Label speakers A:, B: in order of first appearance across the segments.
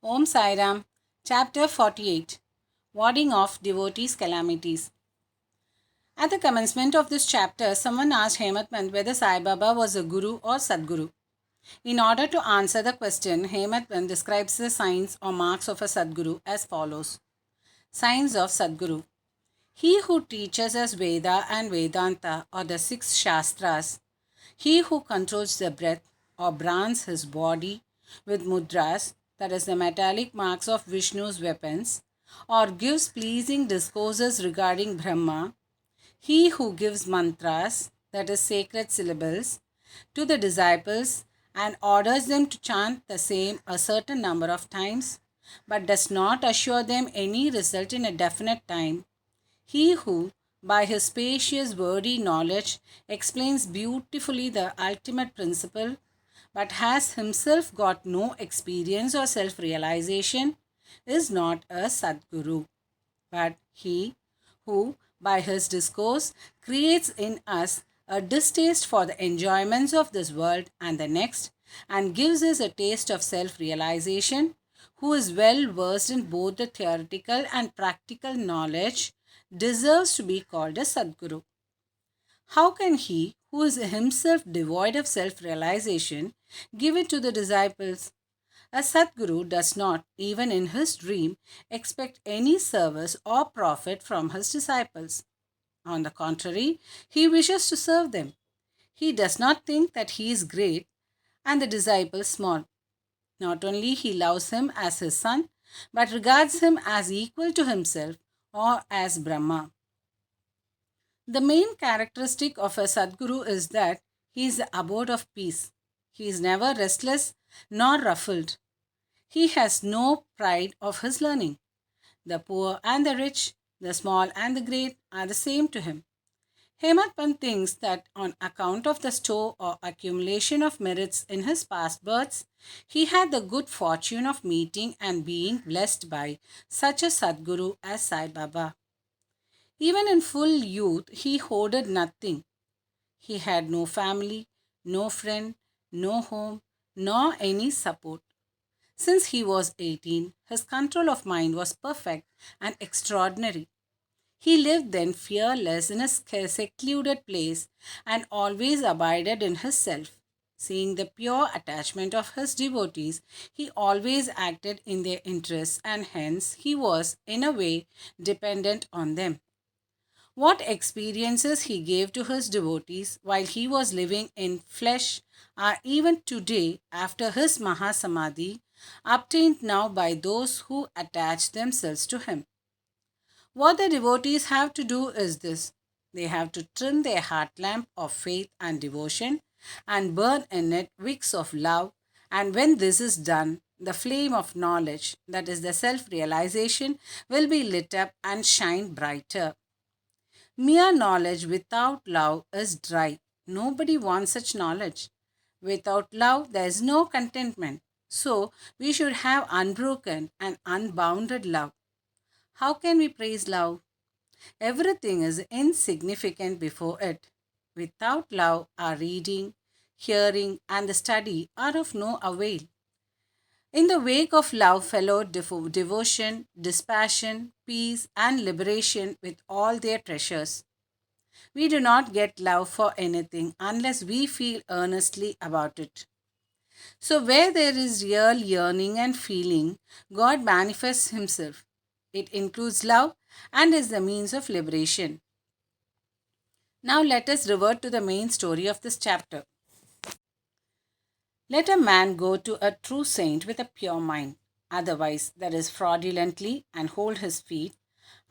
A: Om Sairam, Chapter 48, Warding Off Devotees' Calamities. At the commencement of this chapter, someone asked Hematpant whether Sai Baba was a guru or Sadguru. In order to answer the question, Hematpant describes the signs or marks of a Sadguru as follows. Signs of Sadguru. He who teaches us Veda and Vedanta or the six Shastras. He who controls the breath or brands his body with mudras, that is the metallic marks of Vishnu's weapons, or gives pleasing discourses regarding Brahma. He who gives mantras, that is sacred syllables, to the disciples and orders them to chant the same a certain number of times, but does not assure them any result in a definite time. He who, by his spacious wordy knowledge, explains beautifully the ultimate principle, but has himself got no experience or self realization, is not a Sadguru, but he who, by his discourse, creates in us a distaste for the enjoyments of this world and the next, and gives us a taste of self realization, who is well versed in both the theoretical and practical knowledge, deserves to be called a Sadguru. How can he, who is himself devoid of self realization, give it to the disciples? A Sadguru does not, even in his dream, expect any service or profit from his disciples. On the contrary, he wishes to serve them. He does not think that he is great and the disciples small. Not only he loves him as his son, but regards him as equal to himself or as Brahma. The main characteristic of a Sadguru is that he is the abode of peace. He is never restless nor ruffled. He has no pride of his learning. The poor and the rich, the small and the great are the same to him. Hematpant thinks that on account of the store or accumulation of merits in his past births, he had the good fortune of meeting and being blessed by such a Sadguru as Sai Baba. Even in full youth, he hoarded nothing. He had no family, no friend, no home, nor any support. Since he was 18, his control of mind was perfect and extraordinary. He lived then fearless in a secluded place and always abided in his self. Seeing the pure attachment of his devotees, he always acted in their interests and hence he was, in a way, dependent on them. What experiences he gave to his devotees while he was living in flesh are even today, after his Mahasamadhi, obtained now by those who attach themselves to him. What the devotees have to do is this: they have to trim their heart lamp of faith and devotion and burn in it wicks of love, and when this is done, the flame of knowledge, that is the self realization, will be lit up and shine brighter. Mere knowledge without love is dry. Nobody wants such knowledge. Without love, there is no contentment. So, we should have unbroken and unbounded love. How can we praise love? Everything is insignificant before it. Without love, our reading, hearing, and the study are of no avail. In the wake of love followed devotion, dispassion, peace, and liberation with all their treasures. We do not get love for anything unless we feel earnestly about it. So, where there is real yearning and feeling, God manifests Himself. It includes love and is the means of liberation. Now, let us revert to the main story of this chapter. Let a man go to a true saint with a pure mind, otherwise, that is, fraudulently, and hold his feet.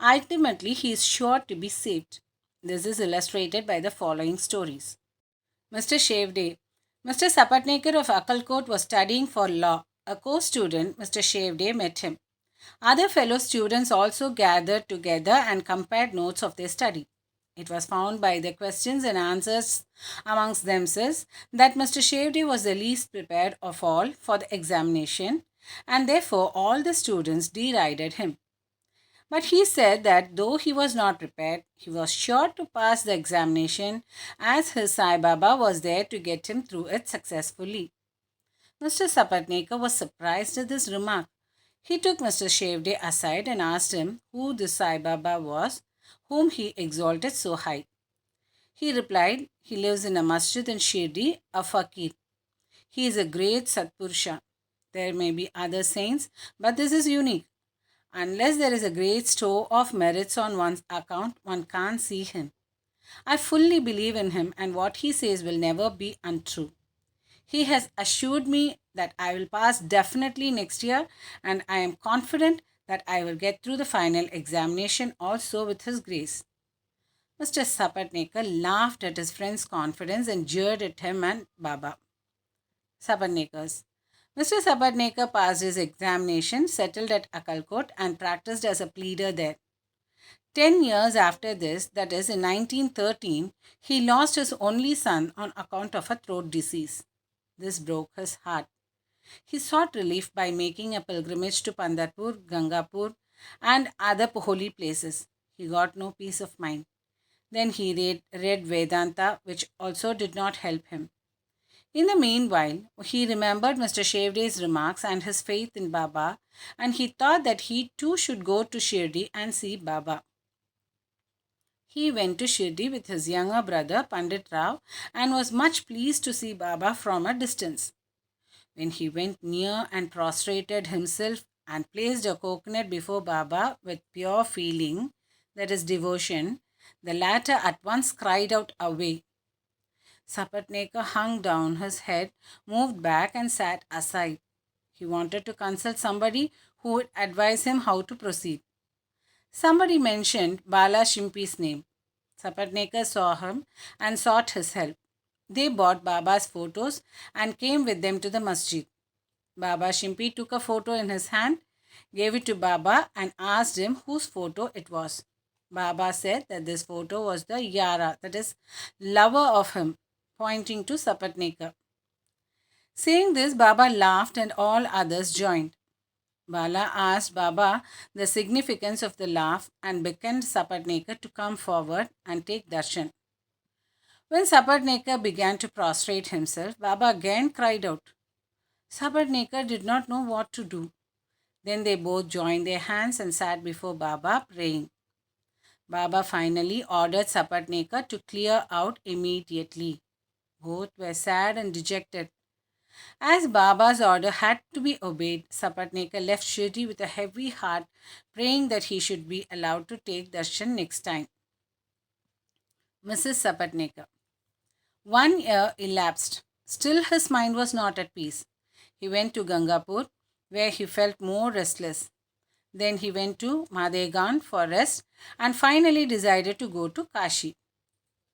A: Ultimately, he is sure to be saved. This is illustrated by the following stories. Mr. Shevde. Mr. Sapatnekar of Akalkot was studying for law. A co-student, Mr. Shevde, met him. Other fellow students also gathered together and compared notes of their study. It was found by the questions and answers amongst themselves that Mr. Shevde was the least prepared of all for the examination, and therefore all the students derided him. But he said that though he was not prepared, he was sure to pass the examination as his saibaba was there to get him through it successfully. Mr. Sapatnekar was surprised at this remark. He took Mr. Shevde aside and asked him who this Sai Baba was, whom he exalted so high. He replied, he lives in a masjid in Shirdi, a fakir. He is a great Satpurusha. There may be other saints, but this is unique. Unless there is a great store of merits on one's account, one can't see him. I fully believe in him, and what he says will never be untrue. He has assured me that I will pass definitely next year, and I am confident that I will get through the final examination also with his grace. Mr. Sapatnekar laughed at his friend's confidence and jeered at him and Baba. Sapatnekars. Mr. Sapatnekar passed his examination, settled at Akalkot, and practiced as a pleader there. 10 years after this, that is in 1913, he lost his only son on account of a throat disease. This broke his heart. He sought relief by making a pilgrimage to Pandharpur, Gangapur, and other holy places. He got no peace of mind. Then he read Vedanta, which also did not help him. In the meanwhile, he remembered Mr. Shevde's remarks and his faith in Baba, and he thought that he too should go to Shirdi and see Baba. He went to Shirdi with his younger brother Pandit Rao and was much pleased to see Baba from a distance. When he went near and prostrated himself and placed a coconut before Baba with pure feeling, that is devotion, the latter at once cried out away. Sapatnekar hung down his head, moved back and sat aside. He wanted to consult somebody who would advise him how to proceed. Somebody mentioned Bala Shimpi's name. Sapatnekar saw him and sought his help. They bought Baba's photos and came with them to the masjid. Baba Shimpi took a photo in his hand, gave it to Baba and asked him whose photo it was. Baba said that this photo was the Yara, that is, lover of him, pointing to Sapatnekar. Saying this, Baba laughed and all others joined. Bala asked Baba the significance of the laugh and beckoned Sapatnekar to come forward and take darshan. When Sapatnekar began to prostrate himself, Baba again cried out. Sapatnekar did not know what to do. Then they both joined their hands and sat before Baba praying. Baba finally ordered Sapatnekar to clear out immediately. Both were sad and dejected. As Baba's order had to be obeyed, Sapatnekar left Shirdi with a heavy heart, praying that he should be allowed to take darshan next time. Mrs. Sapatnekar. 1 year elapsed. Still his mind was not at peace. He went to Gangapur, where he felt more restless. Then he went to Madegan for rest and finally decided to go to Kashi.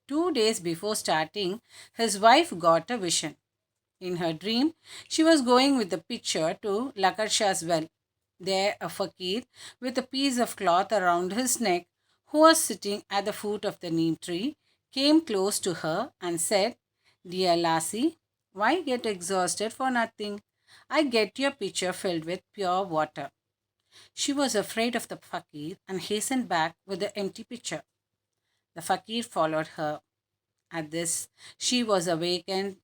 A: 2 days before starting, his wife got a vision. In her dream, she was going with the pitcher to Lakarsha's well. There, a fakir with a piece of cloth around his neck, who was sitting at the foot of the neem tree, came close to her and said, "Dear lassie, why get exhausted for nothing? I get your pitcher filled with pure water." She was afraid of the fakir and hastened back with the empty pitcher. The fakir followed her. At this, she was awakened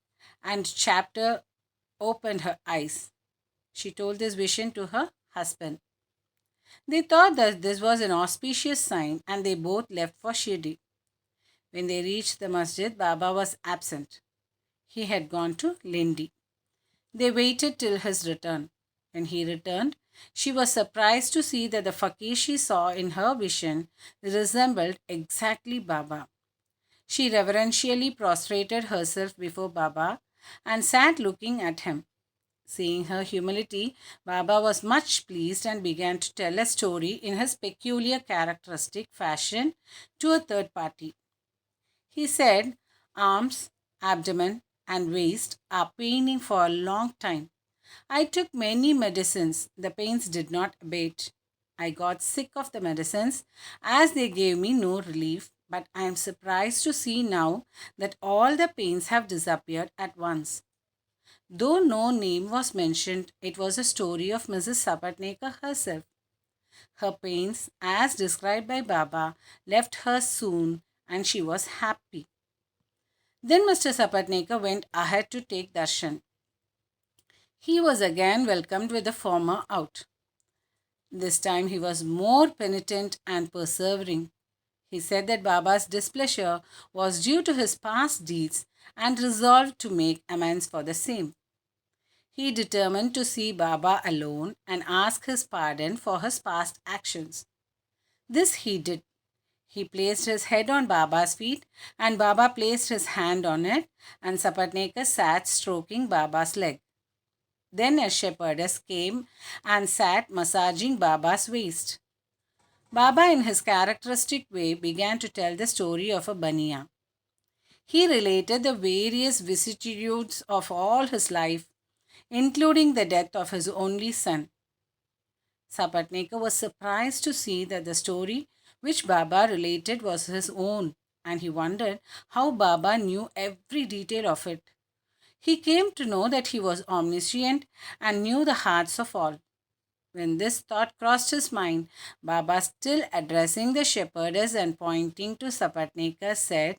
A: and Chapter opened her eyes. She told this vision to her husband. They thought that this was an auspicious sign and they both left for Shirdi. When they reached the masjid, Baba was absent. He had gone to Lindi. They waited till his return. When he returned, she was surprised to see that the fakir she saw in her vision resembled exactly Baba. She reverentially prostrated herself before Baba and sat looking at him. Seeing her humility, Baba was much pleased and began to tell a story in his peculiar characteristic fashion to a third party. He said, "Arms, abdomen, and waist are paining for a long time. I took many medicines. The pains did not abate. I got sick of the medicines as they gave me no relief, but I am surprised to see now that all the pains have disappeared at once." Though no name was mentioned, it was a story of Mrs. Sapatnekar herself. Her pains, as described by Baba, left her soon and she was happy. Then Mr. Sapatnekar went ahead to take darshan. He was again welcomed with the former out. This time he was more penitent and persevering. He said that Baba's displeasure was due to his past deeds and resolved to make amends for the same. He determined to see Baba alone and ask his pardon for his past actions. This he did. He placed his head on Baba's feet and Baba placed his hand on it, and Sapatnekar sat stroking Baba's leg. Then a shepherdess came and sat massaging Baba's waist. Baba, in his characteristic way, began to tell the story of a baniya. He related the various vicissitudes of all his life, including the death of his only son. Sapatnekar was surprised to see that the story which Baba related was his own, and he wondered how Baba knew every detail of it. He came to know that he was omniscient and knew the hearts of all. When this thought crossed his mind, Baba, still addressing the shepherdess and pointing to Sapatnekar, said,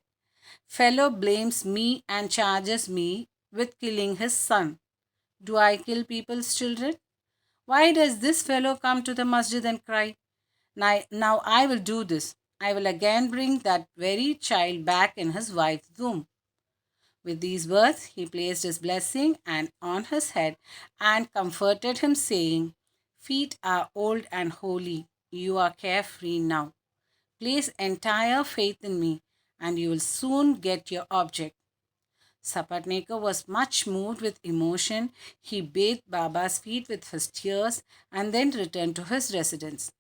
A: "Fellow blames me and charges me with killing his son. Do I kill people's children? Why does this fellow come to the masjid and cry, 'Now I will do this. I will again bring that very child back in his wife's womb.'" With these words, he placed his blessing and on his head and comforted him, saying, "Feet are old and holy. You are carefree now. Place entire faith in me, and you will soon get your object." Sapatnekar was much moved with emotion. He bathed Baba's feet with his tears and then returned to his residence.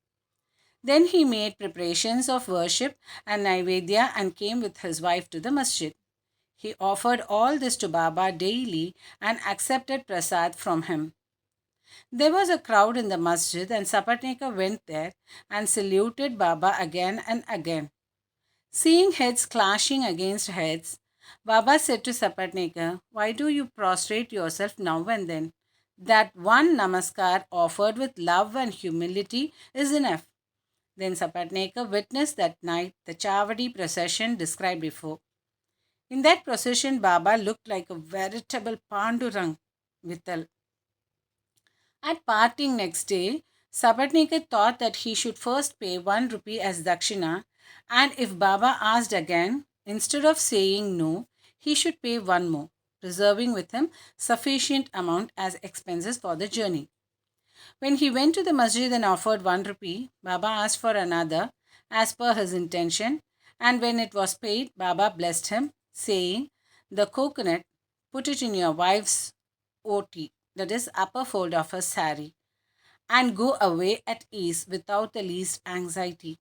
A: Then he made preparations of worship and Naivedya and came with his wife to the masjid. He offered all this to Baba daily and accepted prasad from him. There was a crowd in the masjid, and Sapatnekar went there and saluted Baba again and again. Seeing heads clashing against heads, Baba said to Sapatnekar, "Why do you prostrate yourself now and then? That one namaskar offered with love and humility is enough." Then Sapatnekar witnessed that night the Chavadi procession described before. In that procession, Baba looked like a veritable Pandurang Vittal. At parting next day, Sapatnekar thought that he should first pay 1 rupee as dakshina, and if Baba asked again, instead of saying no, he should pay one more, reserving with him sufficient amount as expenses for the journey. When he went to the masjid and offered 1 rupee, Baba asked for another as per his intention, and when it was paid, Baba blessed him, saying, "The coconut, put it in your wife's oti, that is, upper fold of her sari, and go away at ease without the least anxiety."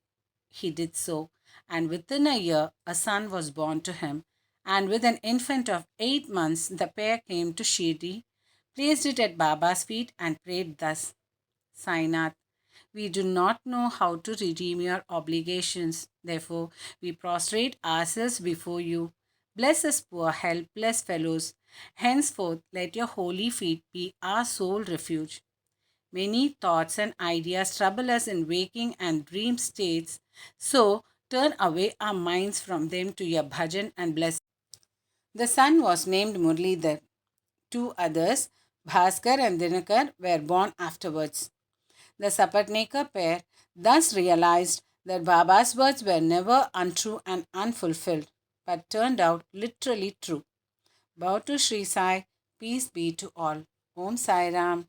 A: He did so, and within a year a son was born to him, and with an infant of 8 months the pair came to Shirdi, placed it at Baba's feet, and prayed thus: "Sainath, we do not know how to redeem your obligations. Therefore, we prostrate ourselves before you. Bless us poor, helpless fellows. Henceforth, let your holy feet be our sole refuge. Many thoughts and ideas trouble us in waking and dream states, so turn away our minds from them to your bhajan and blessing." The son was named Murlidhar. Two others, Bhaskar and Dinakar, were born afterwards. The Sapatnekar pair thus realized that Baba's words were never untrue and unfulfilled, but turned out literally true. Bow to Sri Sai, peace be to all. Om Sai Ram.